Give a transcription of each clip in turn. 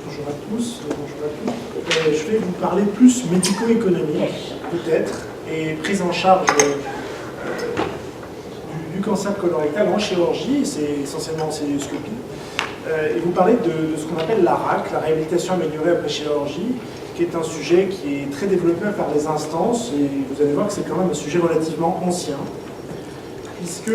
Bonjour à tous, bonjour à toutes. Je vais vous parler plus médico-économique, peut-être, et prise en charge du cancer colorectal en chirurgie, c'est essentiellement en célioscopie. Et vous parler de ce qu'on appelle la RAC, la réhabilitation améliorée après chirurgie, qui est un sujet qui est très développé par les instances, et vous allez voir que c'est quand même un sujet relativement ancien, puisque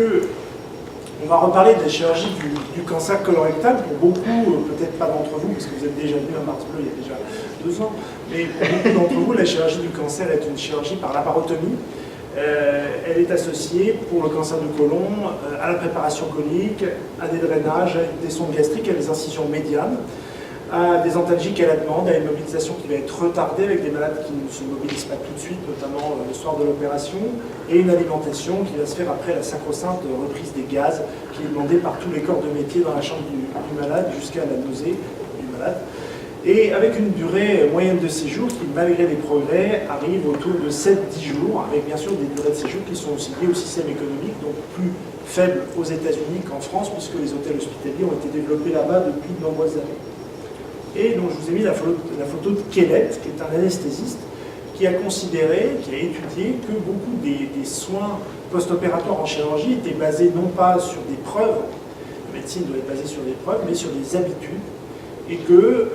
on va reparler des chirurgies du cancer colorectal. Pour beaucoup, peut-être pas d'entre vous, parce que vous êtes déjà venu à Mars Bleu il y a déjà 2 ans, mais pour beaucoup d'entre vous, la chirurgie du cancer est une chirurgie par laparotomie. Elle est associée pour le cancer du côlon à la préparation conique, à des drainages, à des sondes gastriques, à des incisions médianes, à des antalgiques à la demande, à une mobilisation qui va être retardée avec des malades qui ne se mobilisent pas tout de suite, notamment le soir de l'opération, et une alimentation qui va se faire après la sacro-sainte reprise des gaz, qui est demandée par tous les corps de métier dans la chambre du malade jusqu'à la nausée du malade. Et avec une durée moyenne de séjour qui, malgré les progrès, arrive autour de 7-10 jours, avec bien sûr des durées de séjour qui sont aussi liées au système économique, donc plus faibles aux États-Unis qu'en France, puisque les hôtels hospitaliers ont été développés là-bas depuis de nombreuses années. Et donc je vous ai mis la photo de Kellett, qui est un anesthésiste, qui a considéré, qui a étudié que beaucoup des soins post-opératoires en chirurgie étaient basés non pas sur des preuves, la médecine doit être basée sur des preuves, mais sur des habitudes, et que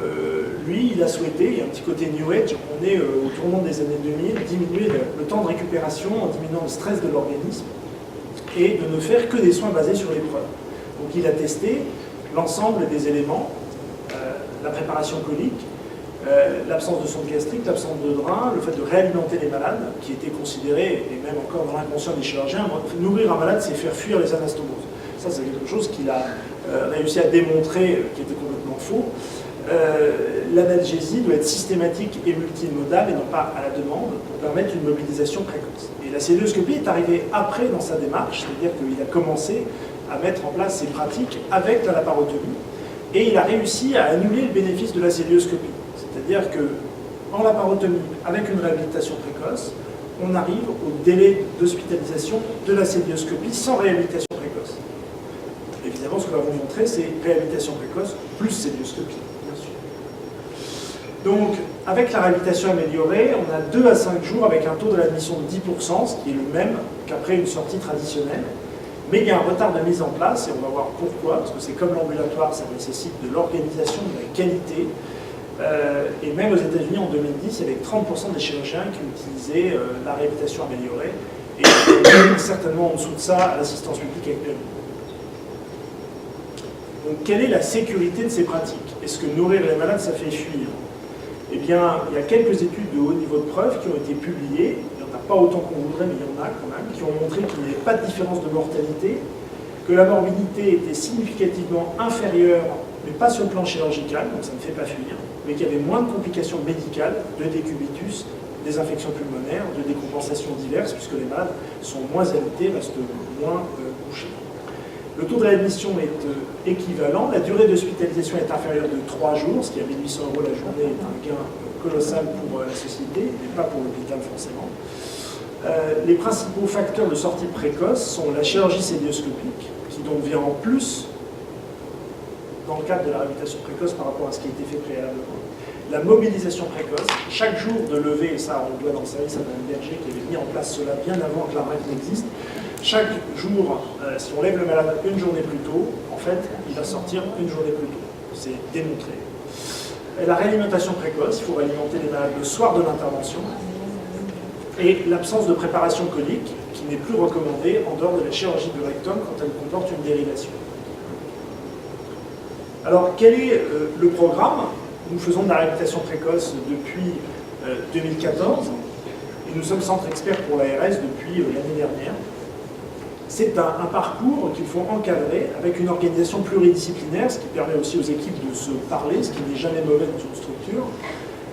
lui, il a souhaité, il y a un petit côté New Age, on est au tournant des années 2000, diminuer le temps de récupération en diminuant le stress de l'organisme, et de ne faire que des soins basés sur les preuves. Donc il a testé l'ensemble des éléments, la préparation colique, l'absence de sonde gastrique, l'absence de drain, le fait de réalimenter les malades, qui était considéré, et même encore dans l'inconscient des chirurgiens, nourrir un malade, c'est faire fuir les anastomoses. Ça, c'est quelque chose qu'il a réussi à démontrer, qui était complètement faux. L'analgésie doit être systématique et multimodale, et non pas à la demande, pour permettre une mobilisation précoce. Et la célioscopie est arrivée après dans sa démarche, c'est-à-dire qu'il a commencé à mettre en place ses pratiques avec la laparotomie, et il a réussi à annuler le bénéfice de la célioscopie. C'est-à-dire qu'en laparotomie, avec une réhabilitation précoce, on arrive au délai d'hospitalisation de la célioscopie sans réhabilitation précoce. Évidemment, ce qu'on va vous montrer, c'est réhabilitation précoce plus célioscopie, bien sûr. Donc, avec la réhabilitation améliorée, on a 2 à 5 jours avec un taux de réadmission de 10%, ce qui est le même qu'après une sortie traditionnelle. Mais il y a un retard de mise en place, et on va voir pourquoi, parce que c'est comme l'ambulatoire, ça nécessite de l'organisation, de la qualité. Et même aux États-Unis, en 2010, il y avait 30% des chirurgiens qui utilisaient la réhabilitation améliorée, et certainement en dessous de ça à l'assistance publique actuellement. Donc, quelle est la sécurité de ces pratiques? Est-ce que nourrir les malades, ça fait fuir? Eh bien, il y a quelques études de haut niveau de preuve qui ont été publiées. Pas autant qu'on voudrait, mais il y en a quand même, qui ont montré qu'il n'y avait pas de différence de mortalité, que la morbidité était significativement inférieure, mais pas sur le plan chirurgical, donc ça ne fait pas fuir, mais qu'il y avait moins de complications médicales, de décubitus, des infections pulmonaires, de décompensations diverses, puisque les malades sont moins alités, restent moins couchés. Le taux de réadmission est équivalent, la durée d'hospitalisation est inférieure de 3 jours, ce qui à 1 800 € la journée est un gain colossal pour la société, mais pas pour l'hôpital forcément. Les principaux facteurs de sortie précoce sont la chirurgie célioscopique, qui donc vient en plus dans le cadre de la réhabilitation précoce par rapport à ce qui a été fait préalablement. La mobilisation précoce, chaque jour de levée, et ça on doit dans le service à Mme Berger qui avait mis en place cela bien avant que la RAC n'existe, chaque jour, si on lève le malade une journée plus tôt, en fait, il va sortir une journée plus tôt. C'est démontré. Et la réalimentation précoce, il faut réalimenter les malades le soir de l'intervention, et l'absence de préparation colique, qui n'est plus recommandée en dehors de la chirurgie du rectum quand elle comporte une dérivation. Alors, quel est le programme? Nous faisons de la réhabilitation précoce depuis 2014, et nous sommes centre expert pour l'ARS depuis l'année dernière. C'est un parcours qu'il faut encadrer avec une organisation pluridisciplinaire, ce qui permet aussi aux équipes de se parler, ce qui n'est jamais mauvais dans une structure.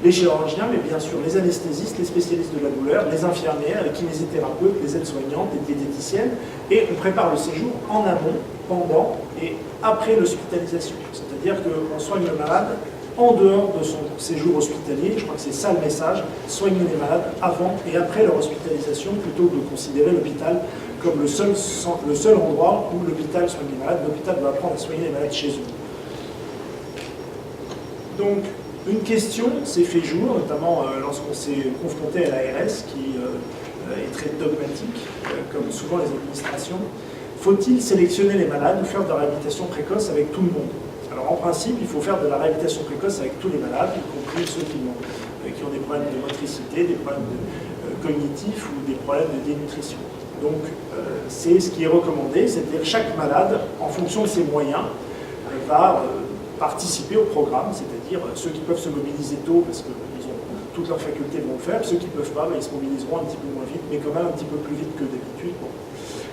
Les chirurgiens, mais bien sûr les anesthésistes, les spécialistes de la douleur, les infirmières, les kinésithérapeutes, les aides-soignantes, les diététiciennes, et on prépare le séjour en amont, pendant et après l'hospitalisation. C'est-à-dire qu'on soigne le malade en dehors de son séjour hospitalier. Je crois que c'est ça le message, soigner les malades avant et après leur hospitalisation, plutôt que de considérer l'hôpital comme le seul endroit où l'hôpital soigne les malades. L'hôpital doit apprendre à soigner les malades chez eux. Donc, une question s'est fait jour, notamment lorsqu'on s'est confronté à l'ARS, qui est très dogmatique, comme souvent les administrations. Faut-il sélectionner les malades ou faire de la réhabilitation précoce avec tout le monde? Alors en principe, il faut faire de la réhabilitation précoce avec tous les malades, y compris ceux qui ont des problèmes de motricité, des problèmes cognitifs ou des problèmes de dénutrition. Donc c'est ce qui est recommandé, c'est-à-dire chaque malade, en fonction de ses moyens, va participer au programme, c'est-à-dire ceux qui peuvent se mobiliser tôt parce qu'ils ont toutes leurs facultés vont le faire, ceux qui ne peuvent pas, ils se mobiliseront un petit peu moins vite, mais quand même un petit peu plus vite que d'habitude. Bon.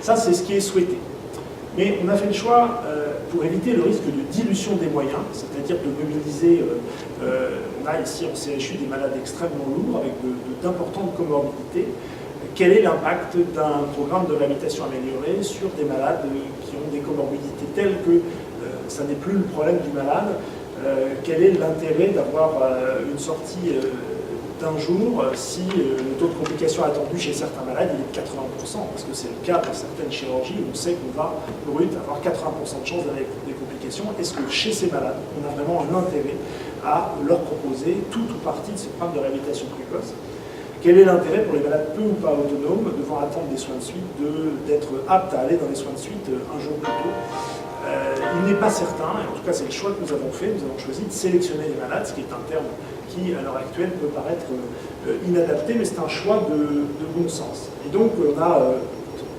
Ça, c'est ce qui est souhaité. Mais on a fait le choix, pour éviter le risque de dilution des moyens, c'est-à-dire de mobiliser, on a ici en CHU des malades extrêmement lourds avec d'importantes comorbidités. Quel est l'impact d'un programme de réhabilitation améliorée sur des malades qui ont des comorbidités telles que ça n'est plus le problème du malade? Quel est l'intérêt d'avoir une sortie d'un jour si le taux de complication attendu chez certains malades il est de 80%, parce que c'est le cas dans certaines chirurgies où on sait qu'on va brut avoir 80% de chances d'avoir des complications. Est-ce que chez ces malades, on a vraiment un intérêt à leur proposer tout ou partie de ce programme de réhabilitation précoce? Quel est l'intérêt pour les malades peu ou pas autonomes devant attendre des soins de suite d'être aptes à aller dans les soins de suite un jour plus tôt? Il n'est pas certain, et en tout cas c'est le choix que nous avons fait, nous avons choisi de sélectionner les malades, ce qui est un terme qui à l'heure actuelle peut paraître inadapté, mais c'est un choix de bon sens. Et donc on a,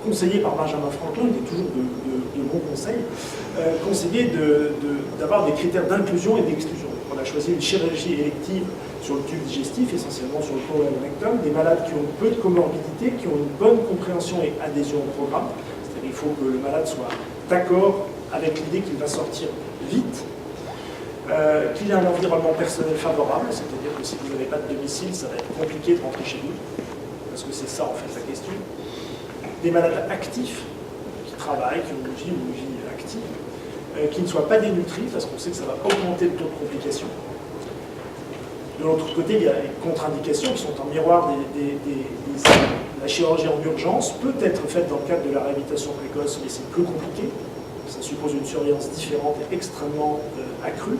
conseillé par Benjamin Franklin, qui est toujours de bons conseils, conseillé d'avoir des critères d'inclusion et d'exclusion. On a choisi une chirurgie élective sur le tube digestif, essentiellement sur le colon et le rectum, des malades qui ont peu de comorbidité, qui ont une bonne compréhension et adhésion au programme, c'est-à-dire qu'il faut que le malade soit d'accord avec l'idée qu'il va sortir vite, qu'il ait un environnement personnel favorable, c'est-à-dire que si vous n'avez pas de domicile, ça va être compliqué de rentrer chez vous, parce que c'est ça en fait la question. Des malades actifs, qui travaillent, qui ont une vie active, qui ne soient pas dénutris, parce qu'on sait que ça va augmenter le taux de complication. De l'autre côté, il y a les contre-indications qui sont en miroir la chirurgie en urgence peut être faite dans le cadre de la réhabilitation précoce, mais c'est plus compliqué. Ça suppose une surveillance différente et extrêmement accrue.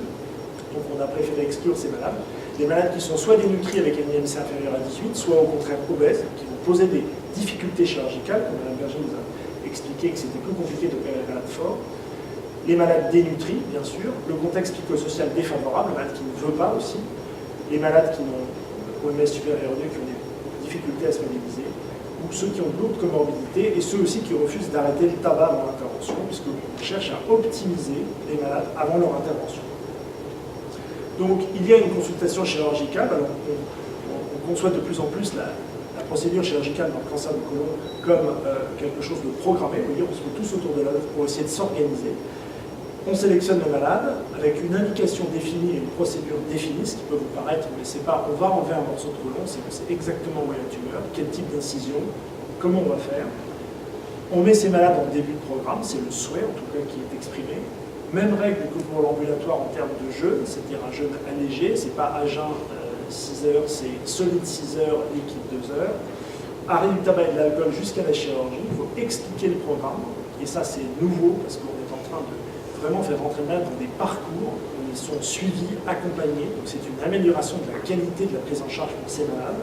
Donc on a préféré exclure ces malades. Les malades qui sont soit dénutris avec un IMC inférieur à 18, soit au contraire obèses, qui vont poser des difficultés chirurgicales, comme Mme Berger nous a expliqué que c'était plus compliqué d'opérer les malades forts. Les malades dénutris, bien sûr. Le contexte psychosocial défavorable, le malade qui ne veut pas aussi. Les malades qui ont OMS supérieur à 2, qui ont des difficultés à se mobiliser, ou ceux qui ont d'autres comorbidités, et ceux aussi qui refusent d'arrêter le tabac avant l'intervention, puisqu'on cherche à optimiser les malades avant leur intervention. Donc il y a une consultation chirurgicale, alors on conçoit de plus en plus la procédure chirurgicale dans le cancer du côlon comme quelque chose de programmé, vous voyez, on se met tous autour de l'œuvre pour essayer de s'organiser. On sélectionne le malade avec une indication définie et une procédure définie, ce qui peut vous paraître, mais c'est pas, on va enlever un morceau de côlon, c'est que c'est exactement où est la tumeur, quel type d'incision, comment on va faire. On met ces malades en début de programme, c'est le souhait en tout cas qui est exprimé. Même règle que pour l'ambulatoire en termes de jeûne, c'est-à-dire un jeûne allégé, c'est pas à jeun 6 heures, c'est solide 6 heures, liquide 2 heures. Arrêt du tabac et de l'alcool jusqu'à la chirurgie, il faut expliquer le programme, et ça c'est nouveau parce qu'on est en train de vraiment faire rentrer les malades dans des parcours où ils sont suivis, accompagnés, donc c'est une amélioration de la qualité de la prise en charge pour ces malades,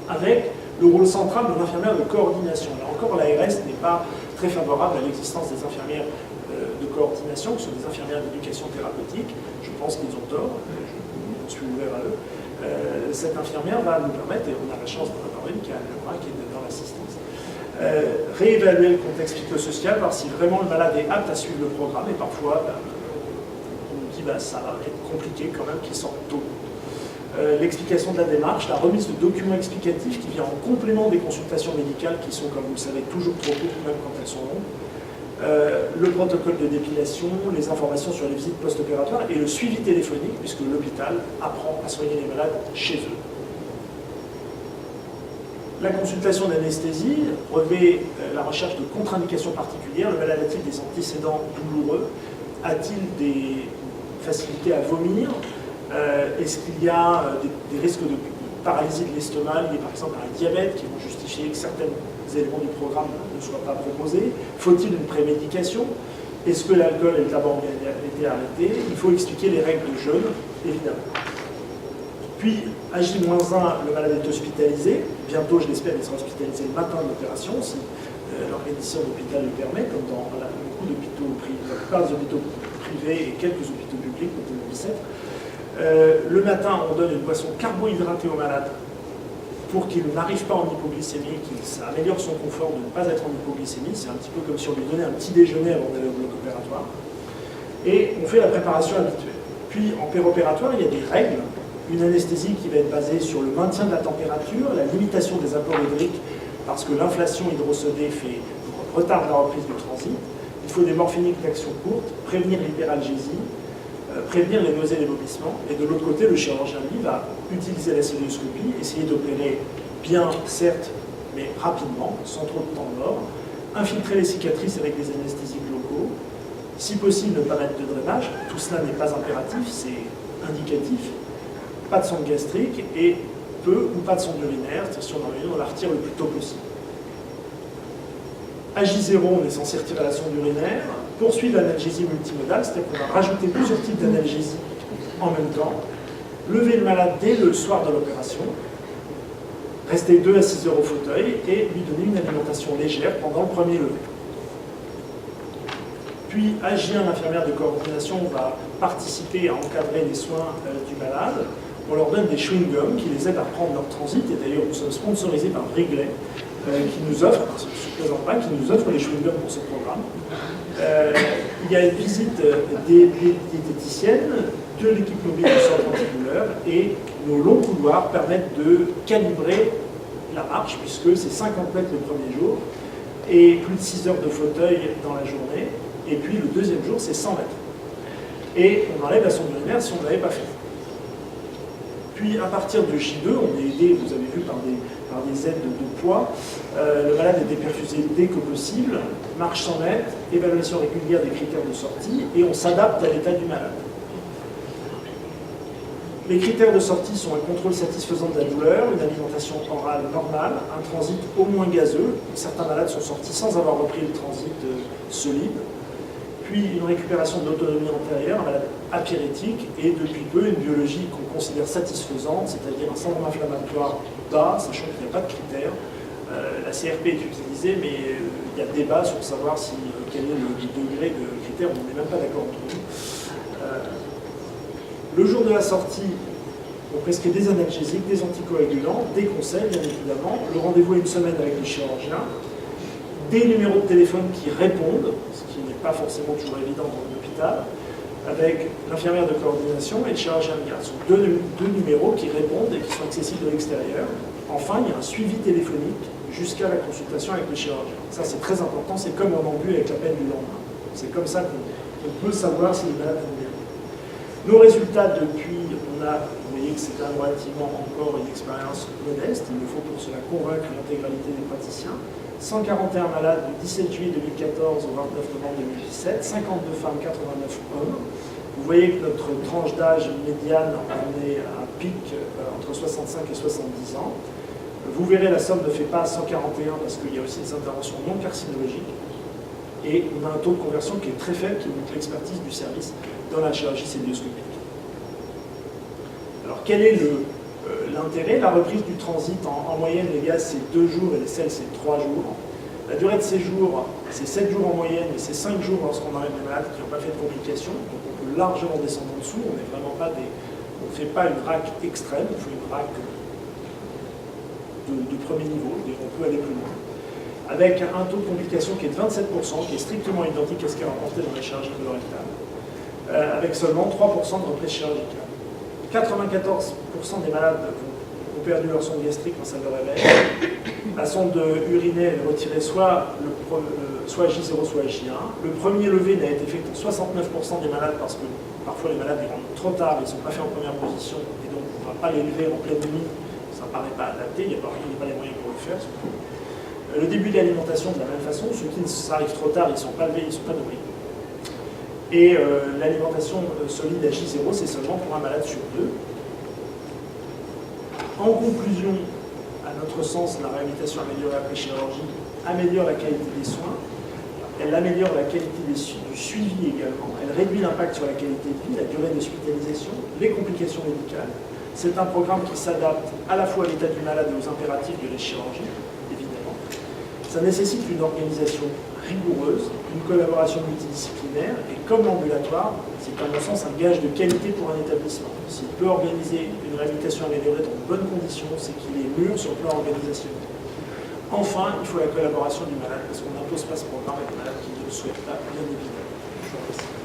avec le rôle central de l'infirmière de coordination. Là encore, l'ARS n'est pas très favorable à l'existence des infirmières de coordination, qui sont des infirmières d'éducation thérapeutique. Je pense qu'ils ont tort, je suis ouvert à eux. Cette infirmière va nous permettre, et on a la chance d'en avoir une qui est dans l'assistance, réévaluer le contexte psychosocial, voir si vraiment le malade est apte à suivre le programme, et parfois on nous dit ça va être compliqué quand même qu'il sorte tôt. L'explication de la démarche, la remise de documents explicatifs qui vient en complément des consultations médicales qui sont, comme vous le savez, toujours trop courtes, même quand elles sont longues. Le protocole de dépilation, les informations sur les visites post-opératoires et le suivi téléphonique, puisque l'hôpital apprend à soigner les malades chez eux. La consultation d'anesthésie revêt la recherche de contre-indications particulières. Le malade a-t-il des antécédents douloureux? A-t-il des facilités à vomir? Est-ce qu'il y a des risques de paralysie de l'estomac liés par exemple à un diabète qui vont justifier que certains éléments du programme ne soient pas proposés? Faut-il une prémédication? Est-ce que l'alcool et le tabac ont été arrêtés? Il faut expliquer les règles de jeûne, évidemment. Puis, à J-1, le malade est hospitalisé. Bientôt, je l'espère, il sera hospitalisé le matin de l'opération, si l'organisation d'hôpital le permet, comme dans beaucoup d'hôpitaux privés, la plupart des hôpitaux privés et quelques hôpitaux publics, comme le Bicêtre. Le matin, on donne une boisson carbohydratée au malade pour qu'il n'arrive pas en hypoglycémie, qu'il améliore son confort de ne pas être en hypoglycémie. C'est un petit peu comme si on lui donnait un petit déjeuner avant d'aller au bloc opératoire. Et on fait la préparation habituelle. Puis, en péropératoire, il y a des règles. Une anesthésie qui va être basée sur le maintien de la température, la limitation des apports hydriques, parce que l'inflation hydrosodée retarde la reprise du transit. Il faut des morphiniques d'action courte, prévenir l'hyperalgésie, prévenir les nausées et les vomissements. Et de l'autre côté, le chirurgien, lui, va utiliser la célioscopie, essayer d'opérer bien, certes, mais rapidement, sans trop de temps mort, infiltrer les cicatrices avec des anesthésiques locaux, si possible ne pas mettre de drainage. Tout cela n'est pas impératif, c'est indicatif. Pas de sonde gastrique et peu ou pas de sonde urinaire, si on en a une, on la retire le plus tôt possible. À J0, on est censé retirer la sonde urinaire, poursuivre l'analgésie multimodale, c'est-à-dire qu'on va rajouter plusieurs types d'analgésie en même temps, lever le malade dès le soir de l'opération, rester 2 à 6 heures au fauteuil et lui donner une alimentation légère pendant le premier lever. Puis, à J1, l'infirmière de coordination va participer à encadrer les soins du malade. On leur donne des chewing-gums qui les aident à reprendre leur transit. Et d'ailleurs, nous sommes sponsorisés par Wrigley, qui nous offre, parce que je ne plaisante pas, qui nous offre les chewing-gums pour ce programme. Il y a une visite des diététiciennes, de l'équipe mobile du centre antidouleur, et nos longs couloirs permettent de calibrer la marche, puisque c'est 50 mètres le premier jour, et plus de 6 heures de fauteuil dans la journée. Et puis le deuxième jour, c'est 100 mètres. Et on enlève la sonde urinaire si on ne l'avait pas fait. Puis à partir de J2, on est aidé, vous avez vu, par des aides de poids. Le malade est déperfusé dès que possible, marche 100 mètres, évaluation régulière des critères de sortie, et on s'adapte à l'état du malade. Les critères de sortie sont un contrôle satisfaisant de la douleur, une alimentation orale normale, un transit au moins gazeux. Certains malades sont sortis sans avoir repris le transit solide. Puis une récupération de l'autonomie antérieure, un malade apyrétique, et depuis peu une biologie qu'on considère satisfaisante, c'est-à-dire un syndrome inflammatoire bas, sachant qu'il n'y a pas de critères. La CRP est utilisée, mais il y a débat sur savoir quel est le degré de critères, on n'est même pas d'accord entre nous. Le jour de la sortie, on prescrit des analgésiques, des anticoagulants, des conseils, bien évidemment. Le rendez-vous est une semaine avec le chirurgien. Des numéros de téléphone qui répondent, ce qui n'est pas forcément toujours évident dans l'hôpital, avec l'infirmière de coordination et le chirurgien de garde. Ce sont deux numéros qui répondent et qui sont accessibles de l'extérieur. Enfin, il y a un suivi téléphonique jusqu'à la consultation avec le chirurgien. Ça, c'est très important, c'est comme en ambu avec l'appel du lendemain. C'est comme ça qu'on peut savoir si les malades vont bien. Nos résultats depuis, vous voyez que c'est relativement encore une expérience modeste, il nous faut pour cela convaincre l'intégralité des praticiens. 141 malades du 17 juillet 2014 au 29 novembre 2017, 52 femmes, 89 hommes. Vous voyez que notre tranche d'âge médiane en est à un pic entre 65 et 70 ans. Vous verrez, la somme ne fait pas 141 parce qu'il y a aussi des interventions non carcinologiques. Et on a un taux de conversion qui est très faible, qui montre l'expertise du service dans la chirurgie célioscopique. Alors quel est l'intérêt? La reprise du transit, en moyenne, les gaz c'est 2 jours et les selles c'est 3 jours. La durée de séjour, c'est 7 jours en moyenne, mais c'est 5 jours lorsqu'on enlève des malades qui n'ont pas fait de complications. Donc on peut largement descendre en dessous, on n'est vraiment pas on ne fait pas une RAC extrême, on fait une RAC de premier niveau, et on peut aller plus loin. Avec un taux de complication qui est de 27%, qui est strictement identique à ce qui est rapporté dans la chirurgie colorectale, avec seulement 3% de reprise chirurgicale. 94% des malades ont perdu leur sonde gastrique quand ça le réveille. La sonde urinaire est retirée soit J0, soit J1. Le premier levé n'a été fait pour 69% des malades parce que parfois les malades ils rentrent trop tard, ils ne sont pas faits en première position et donc on ne va pas les lever en pleine nuit, ça ne paraît pas adapté, il n'y a pas les moyens pour le faire. Le début de l'alimentation de la même façon, ceux qui arrivent trop tard, ils ne sont pas levés, ils ne sont pas nourris. Et l'alimentation solide à J0, c'est seulement pour un malade sur 2. En conclusion, à notre sens, la réhabilitation améliorée après chirurgie améliore la qualité des soins. Elle améliore la qualité du suivi également. Elle réduit l'impact sur la qualité de vie, la durée d'hospitalisation, les complications médicales. C'est un programme qui s'adapte à la fois à l'état du malade et aux impératifs de la chirurgie, évidemment. Ça nécessite une organisation rigoureuse, une collaboration multidisciplinaire, et comme l'ambulatoire, c'est à mon sens un gage de qualité pour un établissement. S'il peut organiser une réhabilitation améliorée dans de bonnes conditions, c'est qu'il est mûr sur le plan organisationnel. Enfin, il faut la collaboration du malade, parce qu'on n'impose pas ce programme à des malades qui ne le souhaitent pas, bien évidemment. Je vous remercie.